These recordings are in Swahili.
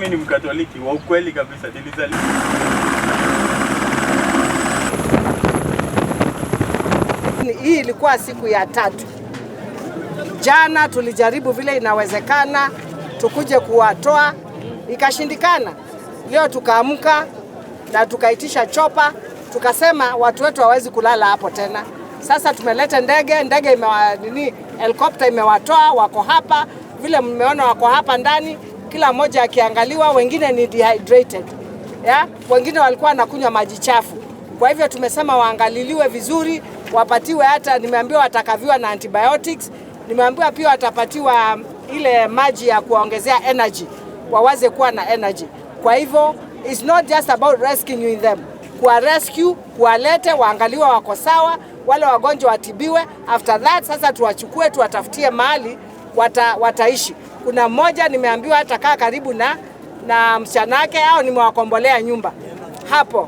mimi ni Mkatoliki wa ukweli kabisa, nilizaliwa. Hii ilikuwa siku ya 3. Jana tulijaribu vile inawezekana tukuje kuwatoa, ikashindikana. Leo tukaamka na tukaitisha chopa, tukasema watu wetu hawezi kulala hapo tena. Sasa tumeleta ndege helicopter imewatoa, wako hapa. Vile mmeona wako hapa ndani, kila mmoja akiangaliwa, wengine ni dehydrated. Wengine walikuwa wanakunywa maji chafu. Kwa hivyo tumesema waangaliliwe vizuri, wapatiwe, hata nimeambiwa watakaviwa na antibiotics, nimeambiwa pia watapatiwa ile maji ya kuongezea energy, wawaze kuwa na energy. Kwa hivyo it's not just about rescuing them. Kuwa rescue, kuwalete, waangaliwa wako sawa, wale wagonjwa watibiwe. After that sasa tuwachukue, tuwatafutie mahali wataishi. Kuna mmoja nimeambiwa atakaa karibu na msichana au nimewakombolea nyumba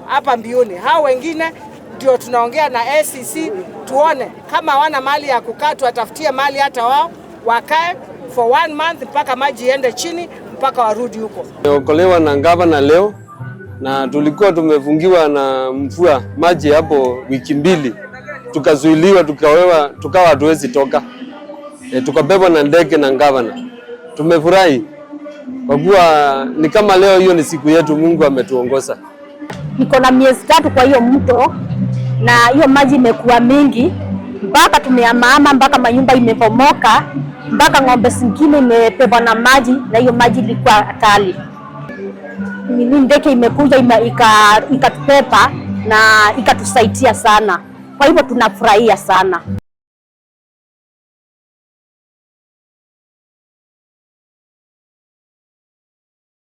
hapa Mbuyuni. Hao wengine ndio tunaongea na ACC, tuone kama hawana mahali ya kukaa, tuwatafutie mahali hata wao wakae for 1 month mpaka maji iende chini, mpaka warudi huko. Tumeokolewa na gavana leo, na tulikuwa tumefungiwa na mvua maji hapo wiki 2, tukazuiliwa, tukawa hatuwezi toka. Tukabebwa na ndege na gavana. Tumefurahi kwa kuwa ni kama leo hiyo ni siku yetu, Mungu ametuongoza. Niko na miezi 3 kwa hiyo mto, na hiyo maji imekuwa mingi mpaka tumehamahama, mpaka manyumba imebomoka, mpaka ng'ombe zingine imebebwa na maji, na hiyo maji ilikuwa hatari. Ndege imekuja ikatupepa na ikatusaidia sana, kwa hivyo tunafurahia sana.